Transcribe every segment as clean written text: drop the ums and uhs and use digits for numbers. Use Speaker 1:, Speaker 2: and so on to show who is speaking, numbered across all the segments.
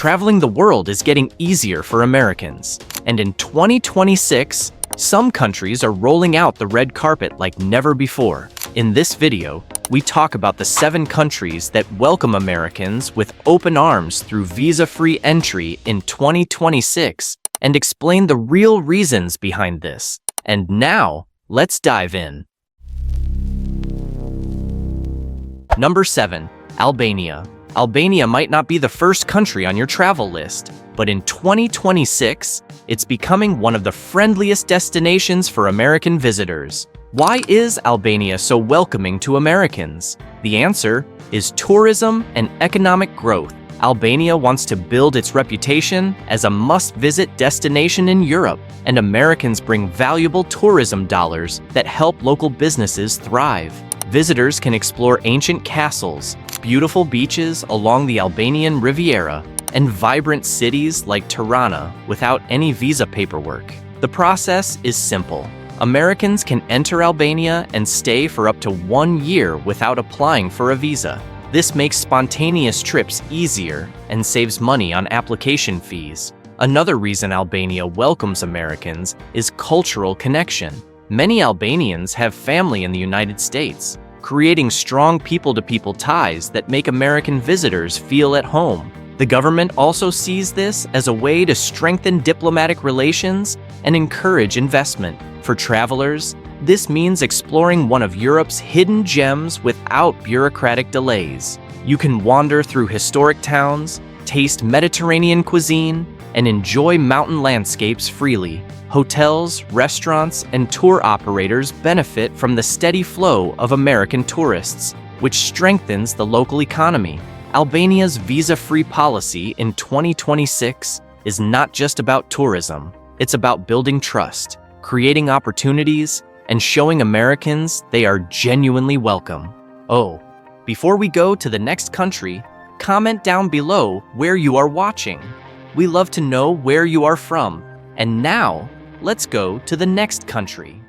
Speaker 1: traveling the world is getting easier for Americans. And in 2026, some countries are rolling out the red carpet like never before. In this video, we talk about the 7 countries that welcome Americans with open arms through visa-free entry in 2026 and explain the real reasons behind this. And now, let's dive in. Number 7. Albania. Albania might not be the first country on your travel list, but in 2026, it's becoming one of the friendliest destinations for American visitors. Why is Albania so welcoming to Americans? The answer is tourism and economic growth. Albania wants to build its reputation as a must-visit destination in Europe, and Americans bring valuable tourism dollars that help local businesses thrive. Visitors can explore ancient castles, beautiful beaches along the Albanian Riviera, and vibrant cities like Tirana without any visa paperwork. The process is simple. Americans can enter Albania and stay for up to 1 year without applying for a visa. This makes spontaneous trips easier and saves money on application fees. Another reason Albania welcomes Americans is cultural connection. Many Albanians have family in the United States, creating strong people-to-people ties that make American visitors feel at home. The government also sees this as a way to strengthen diplomatic relations and encourage investment. For travelers, this means exploring one of Europe's hidden gems without bureaucratic delays. You can wander through historic towns, taste Mediterranean cuisine, and enjoy mountain landscapes freely. Hotels, restaurants, and tour operators benefit from the steady flow of American tourists, which strengthens the local economy. Albania's visa-free policy in 2026 is not just about tourism. It's about building trust, creating opportunities, and showing Americans they are genuinely welcome. Oh, before we go to the next country, comment down below where you are watching. We love to know where you are from. And now, let's go to the next country.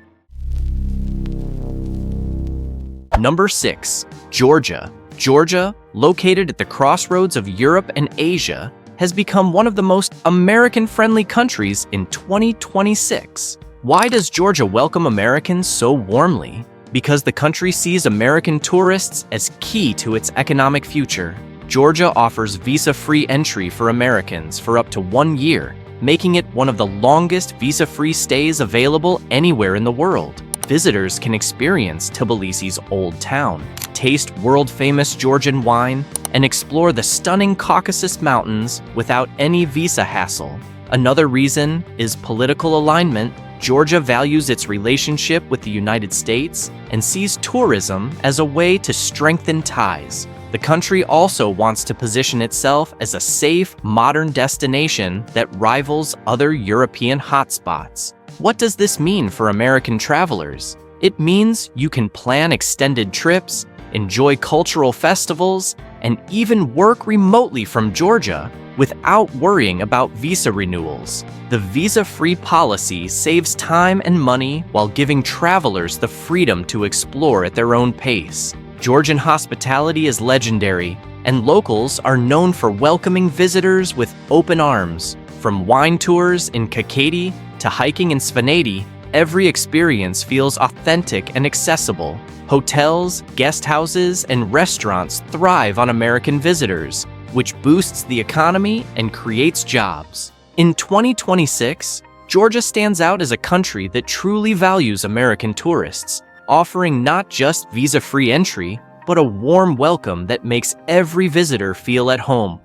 Speaker 1: Number 6. Georgia. Georgia, located at the crossroads of Europe and Asia, has become one of the most American-friendly countries in 2026. Why does Georgia welcome Americans so warmly? Because the country sees American tourists as key to its economic future. Georgia offers visa-free entry for Americans for up to 1 year, making it one of the longest visa-free stays available anywhere in the world. Visitors can experience Tbilisi's old town, taste world-famous Georgian wine, and explore the stunning Caucasus Mountains without any visa hassle. Another reason is political alignment. Georgia values its relationship with the United States and sees tourism as a way to strengthen ties. The country also wants to position itself as a safe, modern destination that rivals other European hotspots. What does this mean for American travelers? It means you can plan extended trips, enjoy cultural festivals, and even work remotely from Georgia without worrying about visa renewals. The visa-free policy saves time and money while giving travelers the freedom to explore at their own pace. Georgian hospitality is legendary, and locals are known for welcoming visitors with open arms. From wine tours in Kakheti to hiking in Svaneti, every experience feels authentic and accessible. Hotels, guest houses, and restaurants thrive on American visitors, which boosts the economy and creates jobs. In 2026, Georgia stands out as a country that truly values American tourists, offering not just visa-free entry, but a warm welcome that makes every visitor feel at home.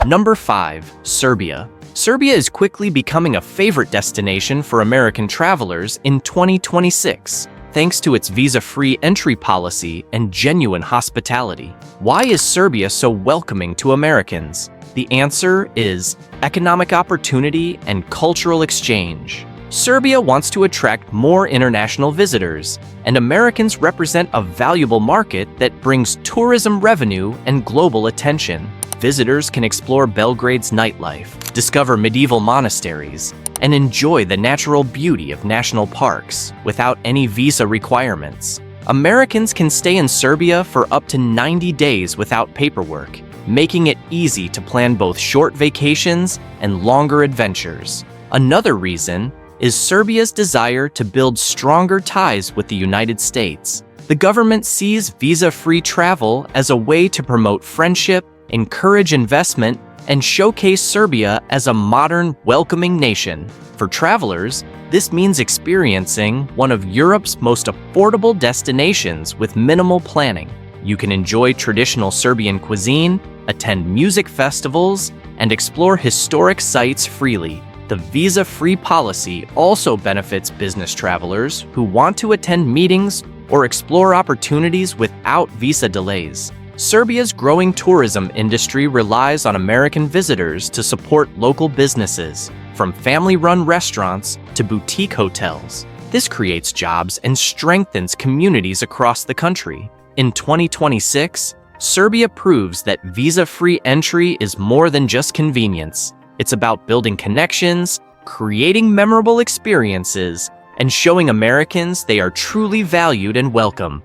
Speaker 1: Number 5. Serbia. Serbia is quickly becoming a favorite destination for American travelers in 2026, thanks to its visa-free entry policy and genuine hospitality. Why is Serbia so welcoming to Americans? The answer is economic opportunity and cultural exchange. Serbia wants to attract more international visitors, and Americans represent a valuable market that brings tourism revenue and global attention. Visitors can explore Belgrade's nightlife, discover medieval monasteries, and enjoy the natural beauty of national parks without any visa requirements. Americans can stay in Serbia for up to 90 days without paperwork, making it easy to plan both short vacations and longer adventures. Another reason is Serbia's desire to build stronger ties with the United States. The government sees visa-free travel as a way to promote friendship, encourage investment, and showcase Serbia as a modern, welcoming nation. For travelers, this means experiencing one of Europe's most affordable destinations with minimal planning. You can enjoy traditional Serbian cuisine, attend music festivals, and explore historic sites freely. The visa-free policy also benefits business travelers who want to attend meetings or explore opportunities without visa delays. Serbia's growing tourism industry relies on American visitors to support local businesses, from family-run restaurants to boutique hotels. This creates jobs and strengthens communities across the country. In 2026, Serbia proves that visa-free entry is more than just convenience. It's about building connections, creating memorable experiences, and showing Americans they are truly valued and welcome.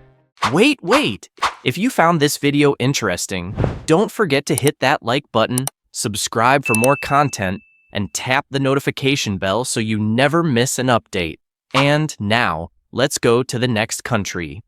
Speaker 1: Wait! If you found this video interesting, don't forget to hit that like button, subscribe for more content, and tap the notification bell so you never miss an update. And now, let's go to the next country.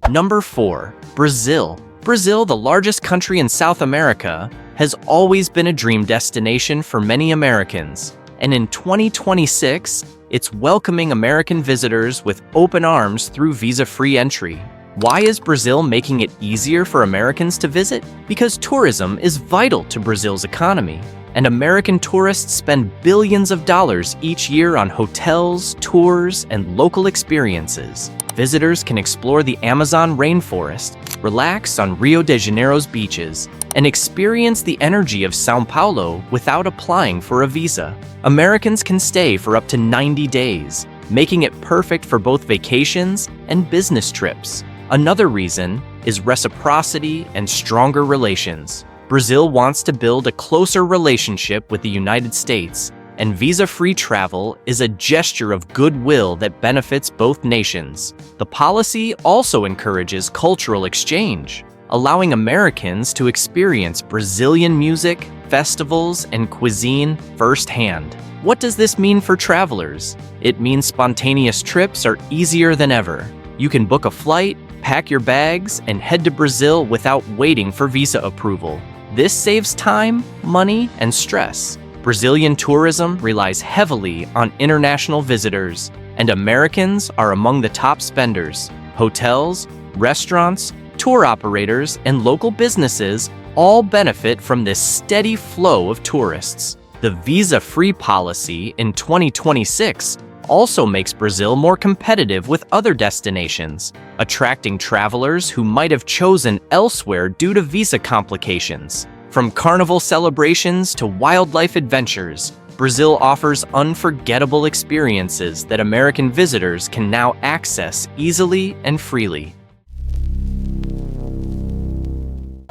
Speaker 1: Number 4. Brazil. Brazil, the largest country in South America, has always been a dream destination for many Americans. And in 2026, it's welcoming American visitors with open arms through visa-free entry. Why is Brazil making it easier for Americans to visit? Because tourism is vital to Brazil's economy, and American tourists spend billions of dollars each year on hotels, tours, and local experiences. Visitors can explore the Amazon rainforest, relax on Rio de Janeiro's beaches, and experience the energy of São Paulo without applying for a visa. Americans can stay for up to 90 days, making it perfect for both vacations and business trips. Another reason is reciprocity and stronger relations. Brazil wants to build a closer relationship with the United States, and visa-free travel is a gesture of goodwill that benefits both nations. The policy also encourages cultural exchange, allowing Americans to experience Brazilian music, festivals, and cuisine firsthand. What does this mean for travelers? It means spontaneous trips are easier than ever. You can book a flight, pack your bags, and head to Brazil without waiting for visa approval. This saves time, money, and stress. Brazilian tourism relies heavily on international visitors, and Americans are among the top spenders. Hotels, restaurants, tour operators, and local businesses all benefit from this steady flow of tourists. The visa-free policy in 2026 also makes Brazil more competitive with other destinations, attracting travelers who might have chosen elsewhere due to visa complications. From carnival celebrations to wildlife adventures, Brazil offers unforgettable experiences that American visitors can now access easily and freely.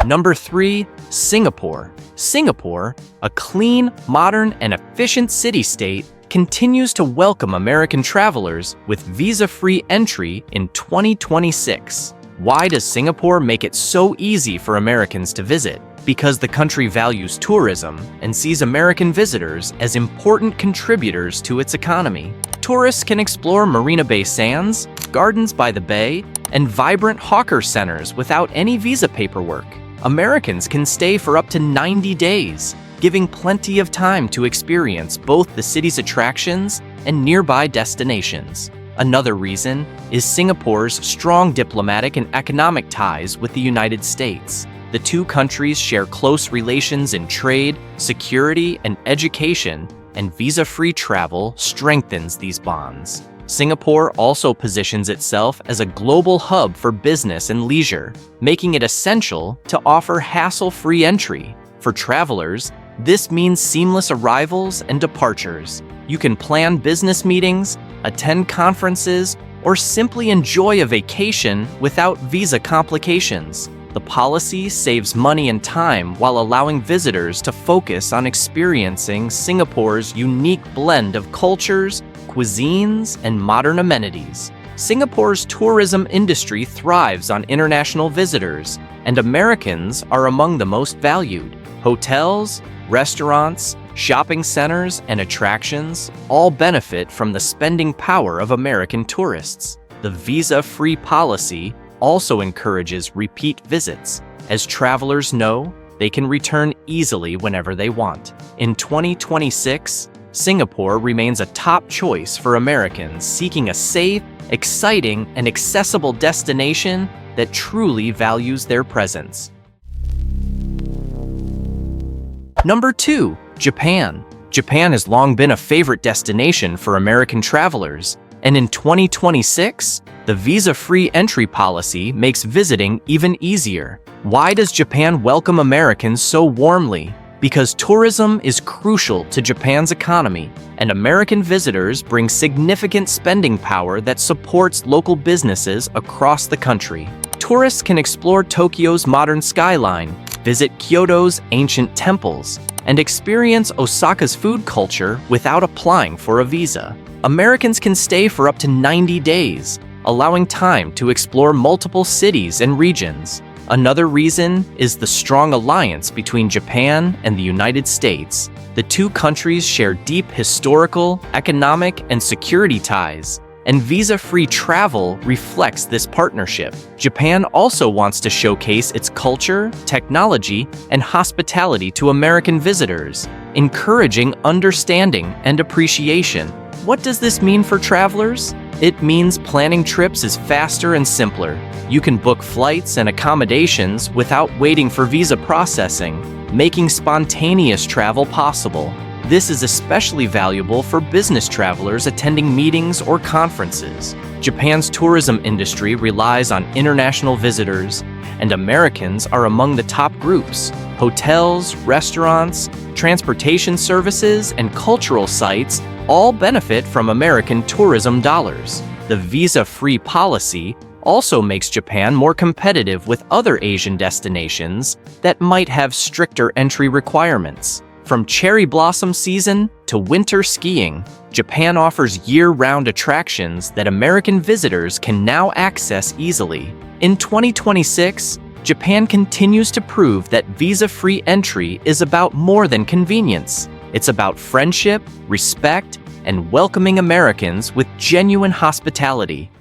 Speaker 1: Number 3. Singapore. Singapore, a clean, modern, and efficient city-state, continues to welcome American travelers with visa-free entry in 2026. Why does Singapore make it so easy for Americans to visit? Because the country values tourism and sees American visitors as important contributors to its economy. Tourists can explore Marina Bay Sands, gardens by the bay, and vibrant hawker centers without any visa paperwork. Americans can stay for up to 90 days, giving plenty of time to experience both the city's attractions and nearby destinations. Another reason is Singapore's strong diplomatic and economic ties with the United States. The two countries share close relations in trade, security, and education, and visa-free travel strengthens these bonds. Singapore also positions itself as a global hub for business and leisure, making it essential to offer hassle-free entry. For travelers, this means seamless arrivals and departures. You can plan business meetings, attend conferences, or simply enjoy a vacation without visa complications. The policy saves money and time while allowing visitors to focus on experiencing Singapore's unique blend of cultures, cuisines, and modern amenities. Singapore's tourism industry thrives on international visitors, and Americans are among the most valued. Hotels, restaurants, shopping centers, and attractions all benefit from the spending power of American tourists. The visa-free policy also encourages repeat visits, as travelers know they can return easily whenever they want. In 2026, Singapore remains a top choice for Americans seeking a safe, exciting, and accessible destination that truly values their presence. Number 2. Japan. Japan has long been a favorite destination for American travelers, and in 2026, the visa-free entry policy makes visiting even easier. Why does Japan welcome Americans so warmly? Because tourism is crucial to Japan's economy, and American visitors bring significant spending power that supports local businesses across the country. Tourists can explore Tokyo's modern skyline, visit Kyoto's ancient temples, and experience Osaka's food culture without applying for a visa. Americans can stay for up to 90 days, allowing time to explore multiple cities and regions. Another reason is the strong alliance between Japan and the United States. The two countries share deep historical, economic, and security ties, and visa-free travel reflects this partnership. Japan also wants to showcase its culture, technology, and hospitality to American visitors, encouraging understanding and appreciation. What does this mean for travelers? It means planning trips is faster and simpler. You can book flights and accommodations without waiting for visa processing, making spontaneous travel possible. This is especially valuable for business travelers attending meetings or conferences. Japan's tourism industry relies on international visitors, and Americans are among the top groups. Hotels, restaurants, transportation services, and cultural sites all benefit from American tourism dollars. The visa-free policy also makes Japan more competitive with other Asian destinations that might have stricter entry requirements. From cherry blossom season to winter skiing, Japan offers year-round attractions that American visitors can now access easily. In 2026, Japan continues to prove that visa-free entry is about more than convenience. It's about friendship, respect, and welcoming Americans with genuine hospitality.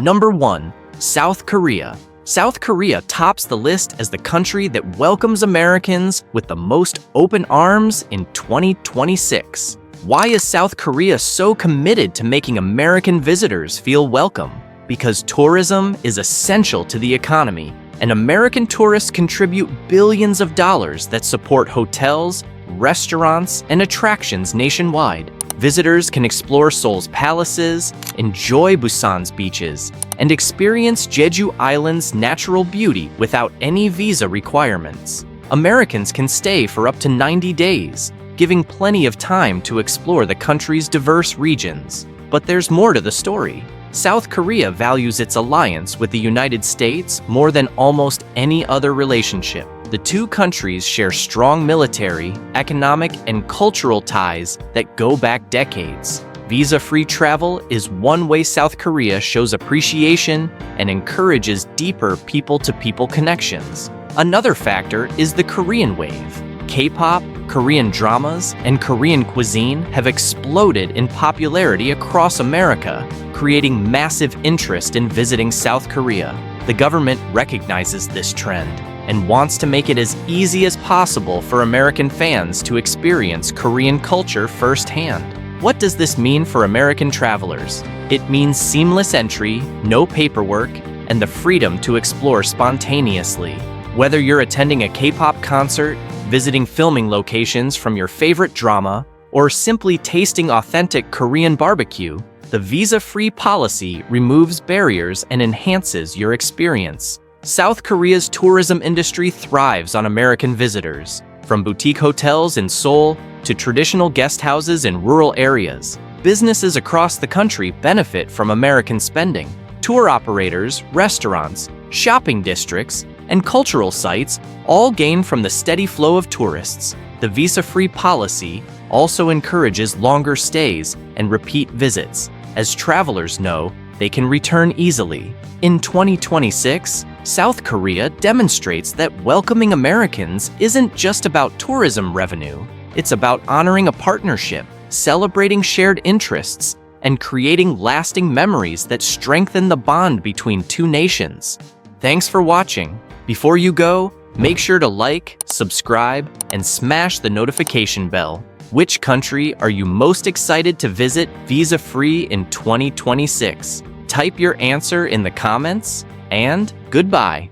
Speaker 1: Number 1. South Korea. South Korea tops the list as the country that welcomes Americans with the most open arms in 2026. Why is South Korea so committed to making American visitors feel welcome? Because tourism is essential to the economy, and American tourists contribute billions of dollars that support hotels, restaurants, and attractions nationwide. Visitors can explore Seoul's palaces, enjoy Busan's beaches, and experience Jeju Island's natural beauty without any visa requirements. Americans can stay for up to 90 days, giving plenty of time to explore the country's diverse regions. But there's more to the story. South Korea values its alliance with the United States more than almost any other relationship. The two countries share strong military, economic, and cultural ties that go back decades. Visa-free travel is one way South Korea shows appreciation and encourages deeper people-to-people connections. Another factor is the Korean wave. K-pop, Korean dramas, and Korean cuisine have exploded in popularity across America, creating massive interest in visiting South Korea. The government recognizes this trend and wants to make it as easy as possible for American fans to experience Korean culture firsthand. What does this mean for American travelers? It means seamless entry, no paperwork, and the freedom to explore spontaneously. Whether you're attending a K-pop concert, visiting filming locations from your favorite drama, or simply tasting authentic Korean barbecue, the visa-free policy removes barriers and enhances your experience. South Korea's tourism industry thrives on American visitors, from boutique hotels in Seoul to traditional guest houses in rural areas. Businesses across the country benefit from American spending. Tour operators, restaurants, shopping districts, and cultural sites all gain from the steady flow of tourists. The visa-free policy also encourages longer stays and repeat visits, as travelers know they can return easily. In 2026, South Korea demonstrates that welcoming Americans isn't just about tourism revenue. It's about honoring a partnership, celebrating shared interests, and creating lasting memories that strengthen the bond between two nations. Thanks for watching. Before you go, make sure to like, subscribe, and smash the notification bell. Which country are you most excited to visit visa-free in 2026? Type your answer in the comments, and goodbye.